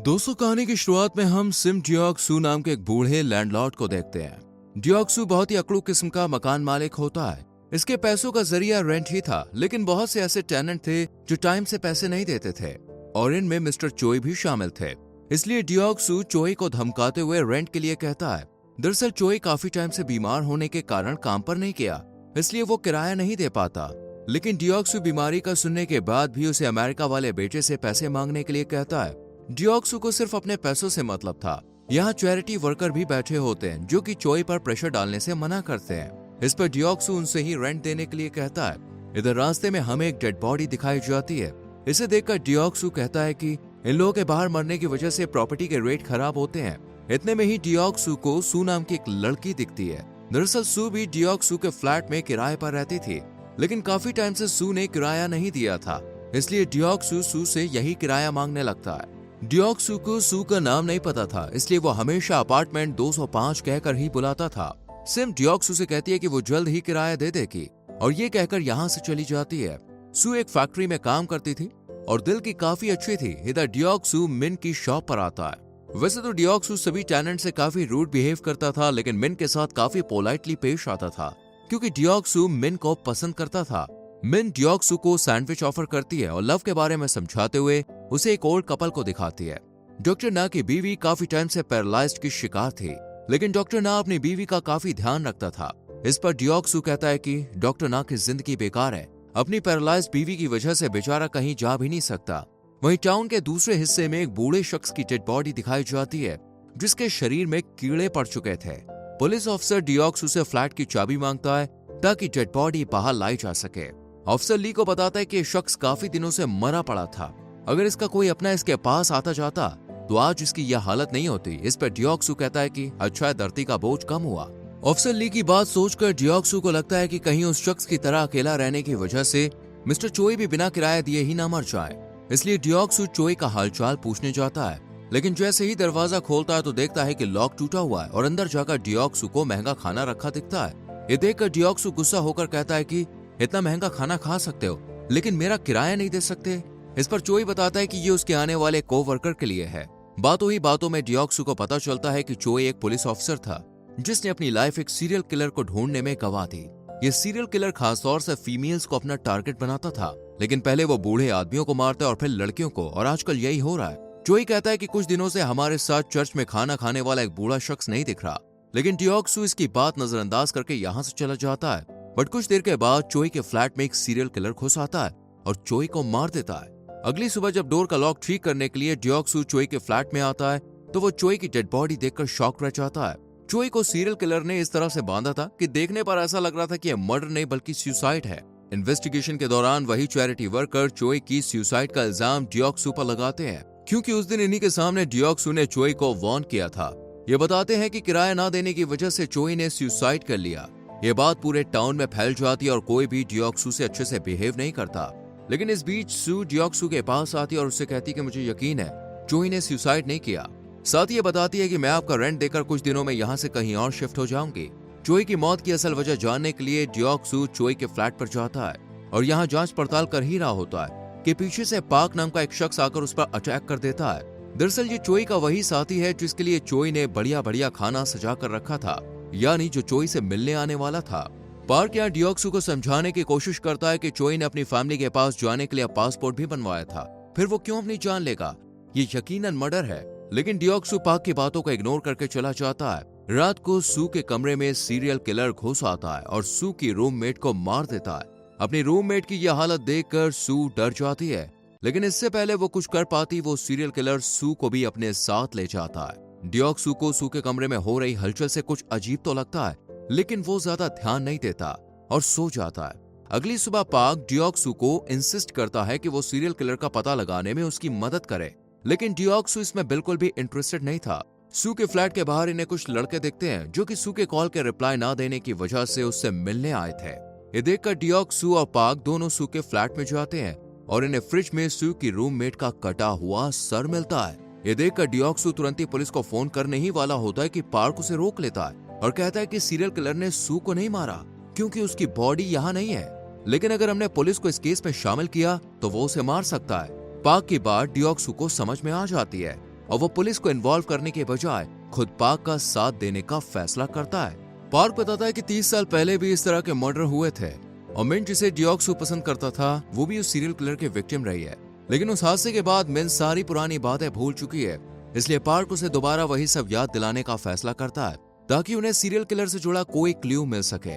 दोस्तों, कहानी की शुरुआत में हम सिम डियोक सू नाम के एक बूढ़े लैंडलॉर्ड को देखते हैं। डियोक सू बहुत ही अकड़ू किस्म का मकान मालिक होता है। इसके पैसों का जरिया रेंट ही था, लेकिन बहुत से ऐसे टेनेंट थे जो टाइम से पैसे नहीं देते थे और इनमें मिस्टर चोई भी शामिल थे। इसलिए डियोक सू चोई को धमकाते हुए रेंट के लिए कहता है। दरअसल चोई काफी टाइम से बीमार होने के कारण काम पर नहीं किया, इसलिए वो किराया नहीं दे पाता। लेकिन डियोक सू बीमारी का सुनने के बाद भी उसे अमेरिका वाले बेटे से पैसे मांगने के लिए कहता है। डियोक सू को सिर्फ अपने पैसों से मतलब था। यहाँ चैरिटी वर्कर भी बैठे होते हैं जो कि चोई पर प्रेशर डालने से मना करते हैं। इस पर डियोक सू उनसे ही रेंट देने के लिए कहता है। इधर रास्ते में हमें एक डेड बॉडी दिखाई जाती है। इसे देखकर डियोक सू कहता है कि इन लोगों के बाहर मरने की वजह से प्रॉपर्टी के रेट खराब होते हैं। इतने में ही डियोक सू को सू नाम की एक लड़की दिखती है। दरअसल सू भी डियोक सू के फ्लैट में किराए पर रहती थी, लेकिन काफी टाइम से सू ने किराया नहीं दिया था, इसलिए डियोक सू से यही किराया मांगने लगता है। डियोक सू को सू का नाम नहीं पता था, इसलिए वो हमेशा अपार्टमेंट 205 कहकर ही बुलाता था। सिम डियोक सू से कहती है कि वो जल्द ही किराया दे देगी और ये कहकर यहाँ से चली जाती है। सू एक फैक्ट्री में काम करती थी और दिल की काफी अच्छी थी। इधर डियोक सू मिन की शॉप पर आता है। वैसे तो डियोक सू सभी टेनेंट से काफी रूड बिहेव करता था, लेकिन मिन के साथ काफी पोलाइटली पेश आता था क्योंकि डियोक सू मिन को पसंद करता था। मिन डियोक सू को सैंडविच ऑफर करती है और लव के बारे में समझाते हुए उसे एक ओल्ड कपल को दिखाती है। डॉक्टर ना की बीवी काफी टाइम से पैरालाइज्ड की शिकार थी, लेकिन डॉक्टर ना अपनी बीवी का काफी ध्यान रखता था। इस पर डियोक सू कहता है कि डॉक्टर ना की जिंदगी बेकार है। अपनी पैरालाइज्ड बीवी की वजह से बेचारा कहीं जा भी नहीं सकता। वहीं टाउन के दूसरे हिस्से में एक बूढ़े शख्स की डेड बॉडी दिखाई जाती है जिसके शरीर में कीड़े पड़ चुके थे। पुलिस ऑफिसर डियोक सू से फ्लैट की चाबी मांगता है ताकि डेड बॉडी बाहर लाई जा सके। ऑफिसर ली को बताता है कि शख्स काफी दिनों से मरा पड़ा था। अगर इसका कोई अपना इसके पास आता जाता तो आज इसकी यह हालत नहीं होती। इस पर डियोक सू कहता है कि अच्छा है, धरती का बोझ कम हुआ। ऑफिसर ली की बात सोचकर डियोक सू को लगता है कि कहीं उस शख्स की तरह अकेला रहने की वजह से मिस्टर चोई भी बिना किराया दिए ही ना मर जाए। इसलिए डियोक सू चोई का हालचाल पूछने जाता है, लेकिन जैसे ही दरवाजा खोलता है तो देखता है कि लॉक टूटा हुआ है और अंदर जाकर डियोक सू को महंगा खाना रखा दिखता है। ये देखकर डियोक सू गुस्सा होकर कहता है कि इतना महंगा खाना खा सकते हो, लेकिन मेरा किराया नहीं दे सकते। इस पर चोई बताता है कि ये उसके आने वाले कोवर्कर के लिए है। बातों ही बातों में डियोक सू को पता चलता है कि चोई एक पुलिस ऑफिसर था जिसने अपनी लाइफ एक सीरियल किलर को ढूंढने में गंवा दी। ये सीरियल किलर खासतौर से फीमेल्स को अपना टारगेट बनाता था, लेकिन पहले वो बूढ़े आदमियों को मारता है और फिर लड़कियों को, और आजकल यही हो रहा है। चोई कहता है कि कुछ दिनों से हमारे साथ चर्च में खाना खाने वाला एक बूढ़ा शख्स नहीं दिख रहा, लेकिन डियोक सू इसकी बात नजरअंदाज करके यहाँ से चला जाता है। बट कुछ देर के बाद चोई के फ्लैट में एक सीरियल किलर घुस आता है और चोई को मार देता है। अगली सुबह जब डोर का लॉक ठीक करने के लिए डियोक सू चोई के फ्लैट में आता है तो वो चोई की डेड बॉडी देखकर शॉक रह जाता है। चोई को सीरियल किलर ने इस तरह से बांधा था कि देखने पर ऐसा लग रहा था कि यह मर्डर नहीं बल्कि सुसाइड है। इन्वेस्टिगेशन के दौरान वही चैरिटी वर्कर चोई की सुसाइड का इल्जाम डियोक सू पर लगाते हैं, क्योंकि उस दिन इन्हीं के सामने डियोक सू ने चोई को वार्न किया था। ये बताते हैं कि किराया ना देने की वजह से चोई ने सुसाइड कर लिया। ये बात पूरे टाउन में फैल जाती है और कोई भी डियोक सू से अच्छे से बिहेव नहीं करता। लेकिन इस बीच सू डियोक सू के पास आती है और उससे कहती है कि मुझे यकीन है चोई ने सुसाइड नहीं किया। साथ ही ये बताती है कि मैं आपका रेंट देकर कुछ दिनों में यहाँ से कहीं और शिफ्ट हो जाऊंगी। चोई की मौत की असल वजह जानने के लिए डियोक सू चोई के फ्लैट पर जाता है और यहाँ जांच पड़ताल कर ही रहा होता है कि पीछे से पाक नाम का एक शख्स आकर उस पर अटैक कर देता है। दरअसल ये चोई का वही साथी है जिसके लिए चोई ने बढ़िया बढ़िया खाना सजा कर रखा था, यानी जो चोई से मिलने आने वाला था। पार्क यहाँ डियोक सू को समझाने की कोशिश करता है कि चोई ने अपनी फैमिली के पास जाने के लिए पासपोर्ट भी बनवाया था, फिर वो क्यों अपनी जान लेगा, ये यकीनन मर्डर है। लेकिन डियोक सू पार्क की बातों को इग्नोर करके चला जाता है। रात को सू के कमरे में सीरियल किलर घुस आता है और सू की रूममेट को मार देता है। अपनी रूममेट की यह हालत देखकर सू डर जाती है, लेकिन इससे पहले वो कुछ कर पाती वो सीरियल किलर सू को भी अपने साथ ले जाता है। डियोक सू को सू के कमरे में हो रही हलचल से कुछ अजीब तो लगता है, लेकिन वो ज्यादा ध्यान नहीं देता और सो जाता है। अगली सुबह पार्क डियोक सू को इंसिस्ट करता है कि वो सीरियल किलर का पता लगाने में उसकी मदद करे, लेकिन डियोक सू इसमें बिल्कुल भी इंटरेस्टेड नहीं था। सू के फ्लैट के बाहर इन्हें कुछ लड़के दिखते हैं जो कि सू के कॉल के रिप्लाई ना देने की वजह से उससे मिलने आए थे। ये देखकर डियोक सू और पार्क दोनों सू के फ्लैट में जाते हैं और इन्हें फ्रिज में सू की रूममेट का कटा हुआ सर मिलता है। ये देखकर डियोक सू तुरंत ही पुलिस को फोन करने ही वाला होता है कि पार्क उसे रोक लेता है और कहता है कि सीरियल किलर ने सू को नहीं मारा क्योंकि उसकी बॉडी यहाँ नहीं है, लेकिन अगर हमने पुलिस को इस केस में शामिल किया तो वो उसे मार सकता है। पार्क की बात डियोक सू को समझ में आ जाती है और वो पुलिस को इन्वॉल्व करने के बजाय खुद पार्क का साथ देने का फैसला करता है। पार्क बताता है कि 30 साल पहले भी इस तरह के मर्डर हुए थे और मिन जिसे डियोक्सू पसंद करता था वो भी उस सीरियल किलर के विक्टिम रही है। लेकिन उस हादसे के बाद मिन सारी पुरानी बातें भूल चुकी है, इसलिए पार्क उसे दोबारा वही सब याद दिलाने का फैसला करता है ताकि उन्हें सीरियल किलर से जुड़ा कोई क्लू मिल सके।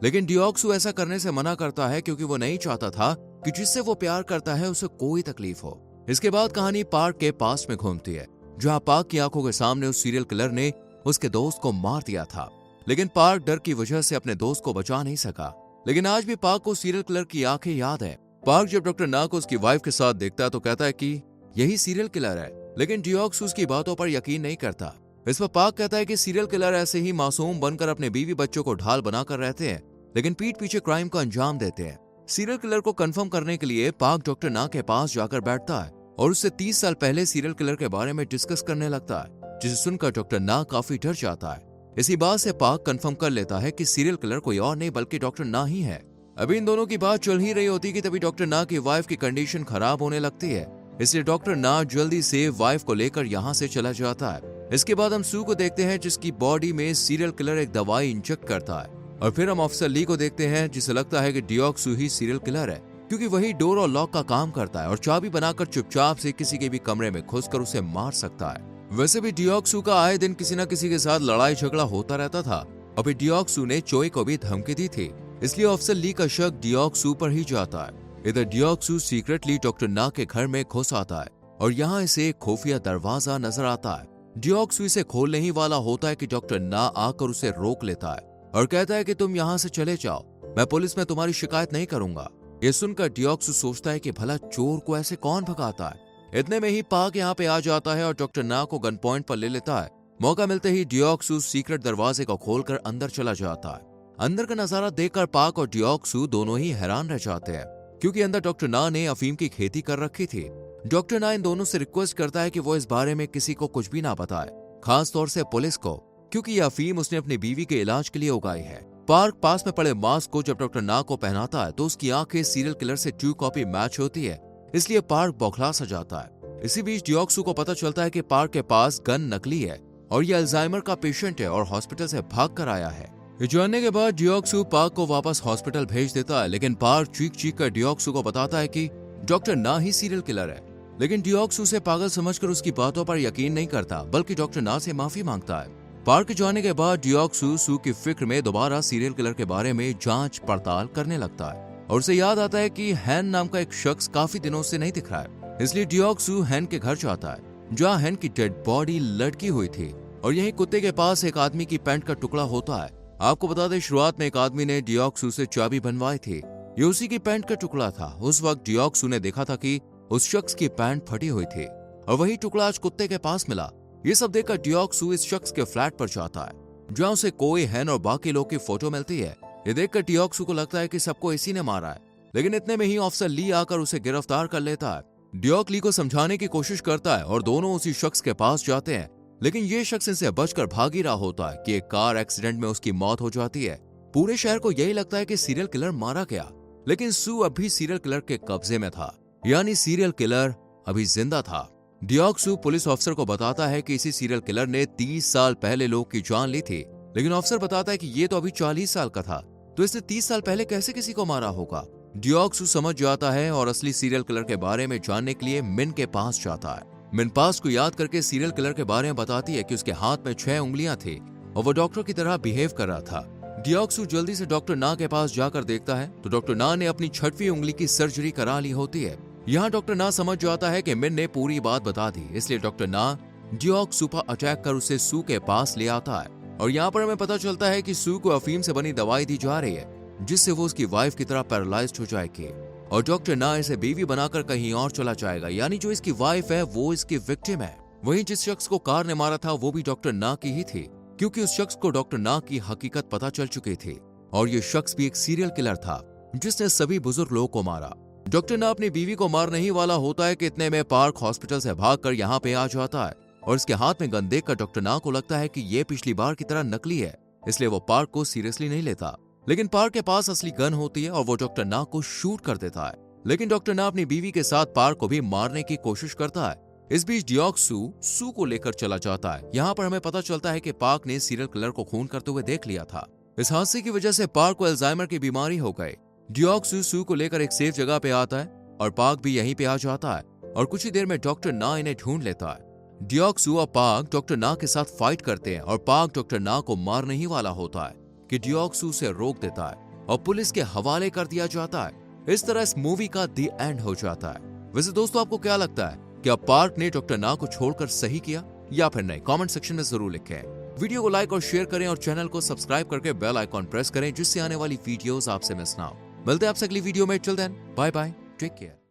लेकिन डियोक्सू ऐसा करने से मना करता है क्योंकि वो नहीं चाहता था कि जिससे वो प्यार करता है उसे कोई तकलीफ हो। इसके बाद कहानी पार्क के पास में घूमती है जहाँ पार्क की आंखों के सामने उस सीरियल किलर ने उसके दोस्त को मार दिया था, लेकिन पार्क डर की वजह से अपने दोस्त को बचा नहीं सका। लेकिन आज भी पार्क को सीरियल किलर की आंखें याद है। पार्क जब डॉक्टर ना को उसकी वाइफ के साथ देखता है तो कहता है कि यही सीरियल किलर है, लेकिन डियोक्सू उसकी बातों पर यकीन नहीं करता। इस पर पार्क कहता है कि सीरियल किलर ऐसे ही मासूम बनकर अपने बीवी बच्चों को ढाल बनाकर रहते हैं, लेकिन पीठ पीछे क्राइम को अंजाम देते हैं। सीरियल किलर को कंफर्म करने के लिए पार्क डॉक्टर ना के पास जाकर बैठता है और उससे 30 साल पहले सीरियल किलर के बारे में डिस्कस करने लगता है, जिसे सुनकर डॉक्टर ना काफी डर जाता है। इसी बात से पार्क कंफर्म कर लेता है कि सीरियल किलर कोई और नहीं बल्कि डॉक्टर ना ही है। अभी इन दोनों की बात चल ही रही होती कि तभी डॉक्टर ना की वाइफ की कंडीशन खराब होने लगती है, इसलिए डॉक्टर ना जल्दी से वाइफ को लेकर यहाँ से चला जाता है। इसके बाद हम सू को देखते हैं जिसकी बॉडी में सीरियल किलर एक दवाई इंजेक्ट करता है, और फिर हम ऑफिसर ली को देखते हैं जिसे लगता है कि डियोक्सू ही सीरियल किलर है क्योंकि वही डोर और लॉक का काम करता है और चाबी बनाकर चुपचाप से किसी के भी कमरे में घुसकर उसे मार सकता है। वैसे भी डियोक्सू का आए दिन किसी न किसी के साथ लड़ाई झगड़ा होता रहता था। अभी डियोक्सू ने चोई को भी धमकी दी थी, इसलिए ऑफिसर ली का शक डियोक्सू पर ही जाता है। इधर डियोक्सू सीक्रेटली डॉक्टर ना के घर में घुस आता है और यहाँ इसे एक खुफिया दरवाजा नजर आता है। डियोक्सू इसे खोलने ही वाला होता है कि डॉक्टर ना आकर उसे रोक लेता है और कहता है कि तुम यहाँ से चले जाओ, मैं पुलिस में तुम्हारी शिकायत नहीं करूंगा। ये सुनकर डियोक्सू सोचता है कि भला चोर को ऐसे कौन भगाता है। इतने में ही पार्क यहाँ पे आ जाता है और डॉक्टर ना को गन पॉइंट पर ले लेता है। मौका मिलते ही डियोक्सू सीक्रेट दरवाजे को खोलकर अंदर चला जाता है। अंदर का नजारा देखकर पार्क और डियोक्सू दोनों ही हैरान रह जाते हैं क्योंकि अंदर डॉक्टर ना ने अफीम की खेती कर रखी थी। डॉक्टर ना इन दोनों से रिक्वेस्ट करता है कि वो इस बारे में किसी को कुछ भी ना बताए, खास तौर से पुलिस को, क्योंकि यह अफीम उसने अपनी बीवी के इलाज के लिए उगाई है। पार्क पास में पड़े मास्क को जब डॉक्टर ना को पहनाता है तो उसकी आंखें सीरियल किलर से ट्रू कॉपी मैच होती है, इसलिए पार्क बौखला सा जाता है। इसी बीच डियोक्सू को पता चलता है कि पार्क के पास गन नकली है और ये अल्जाइमर का पेशेंट है और हॉस्पिटल से भाग कर आया है। ये जानने के बाद डियोक्सू पार्क को वापस हॉस्पिटल भेज देता है, लेकिन पार्क चीख चीख कर डियोक्सू को बताता है कि डॉक्टर ना ही सीरियल किलर है। लेकिन डियोक्सू उसे पागल समझकर उसकी बातों पर यकीन नहीं करता बल्कि डॉक्टर ना से माफी मांगता है। पार्क जाने के बाद डियोक्सू सू की फिक्र में दोबारा सीरियल किलर के बारे में जांच पड़ताल करने लगता है और उसे याद आता है कि हैन नाम का एक शख्स काफी दिनों से नहीं दिख रहा है। इसलिए डियोक्सू हैन के घर जाता है जहाँ हैन की डेड बॉडी लटकी हुई थी और यही कुत्ते के पास एक आदमी की पैंट का टुकड़ा होता है। आपको बता दें शुरुआत में एक आदमी ने डियोक्सू से चाबी बनवाई थी, ये उसी की पैंट का टुकड़ा था। उस वक्त डियोक्सू ने देखा था कि उस शख्स की पैंट फटी हुई थी और वही टुकड़ा आज कुत्ते के पास मिला। ये सब देखकर डियोक्सू इस शख्स के फ्लैट पर जाता है जहाँ उसे कोई हैन और बाकी लोग की फोटो मिलती है। ये देखकर डियोक्सू को लगता है कि सबको इसी ने मारा है, लेकिन इतने में ही ऑफिसर ली आकर उसे गिरफ्तार कर लेता है। डियोक ली को समझाने की कोशिश करता है और दोनों उसी शख्स के पास जाते हैं, लेकिन ये शख्स इनसे बचकर भाग ही रहा होता है कि एक कार एक्सीडेंट में उसकी मौत हो जाती है। पूरे शहर को यही लगता है कि सीरियल किलर मारा गया, लेकिन सू अब भी सीरियल किलर के कब्जे में था, यानी सीरियल किलर अभी जिंदा था। डियोक्सू पुलिस ऑफिसर को बताता है कि इसी सीरियल किलर ने 30 साल पहले लोग की जान ली थी, लेकिन ऑफिसर बताता है कि ये तो अभी 40 साल का था, तो इसने 30 साल पहले कैसे किसी को मारा होगा। डियोक्सू समझ जाता है और असली सीरियल किलर के बारे में जानने के लिए मिन के पास जाता है। मिन पास को याद करके सीरियल किलर के बारे में बताती है कि उसके हाथ में 6 उंगलियां थी और वो डॉक्टर की तरह बिहेव कर रहा था। डियोक्सू जल्दी से डॉक्टर ना के पास जाकर देखता है तो डॉक्टर ना ने अपनी 6वीं उंगली की सर्जरी करा ली होती है। यहाँ डॉक्टर ना समझ जाता है कि मिन ने पूरी बात बता दी, इसलिए डॉक्टर ना डियोक्सू पर अटैक कर उसे सू के पास ले आता है और यहाँ पर हमें पता चलता है कि सू को अफीम से बनी दवाई दी जा रही है जिससे वो उसकी वाइफ की तरह पैरालाइज्ड हो जाएगी और डॉक्टर ना इसे बीवी बनाकर कहीं और चला जाएगा, यानी जो इसकी वाइफ है वो इसकी विक्टिम है। वहीं जिस शख्स को कार ने मारा था वो भी डॉक्टर ना की ही थी, क्योंकि उस शख्स को डॉक्टर ना की हकीकत पता चल चुकी थी और ये शख्स भी एक सीरियल किलर था जिसने सभी बुजुर्ग लोगों को मारा। डॉक्टर ना अपनी बीवी को मारने ही वाला होता है कि इतने में पार्क हॉस्पिटल से भागकर यहाँ पे आ जाता है और इसके हाथ में गन देखकर डॉक्टर ना को लगता है कि ये पिछली बार की तरह नकली है, इसलिए वो पार्क को सीरियसली नहीं लेता। लेकिन पार्क के पास असली गन होती है और वो डॉक्टर ना को शूट कर देता है। लेकिन डॉक्टर ना अपनी बीवी के साथ पार्क को भी मारने की कोशिश करता है, इस बीच डियोक्सू सू को लेकर चला जाता है। यहाँ पर हमें पता चलता है कि पार्क ने सीरियल किलर को खून करते हुए देख लिया था। इस हादसे की वजह से पार्क को अल्जाइमर की बीमारी हो गई। डियोक्सू सू को लेकर एक सेफ जगह पे आता है और पार्क भी यहीं पे आ जाता है और कुछ ही देर में डॉक्टर ना इन्हें ढूंढ लेता है। डियोक्सू और पार्क डॉक्टर ना के साथ फाइट करते हैं और पार्क डॉक्टर ना को मारने ही वाला होता है कि डियोक्सू से रोक देता है और पुलिस के हवाले कर दिया जाता है। इस तरह इस मूवी का दी एंड हो जाता है। वैसे दोस्तों, आपको क्या लगता है, क्या पार्क ने डॉक्टर ना को छोड़कर सही किया या फिर नहीं? कमेंट सेक्शन में जरूर लिखें। वीडियो को लाइक और शेयर करें और चैनल को सब्सक्राइब करके बेल आइकॉन प्रेस करें जिससे आने वाली वीडियोस आपसे मिस ना हो। मिलते हैं आपसे अगली वीडियो में। Till then bye bye, take care.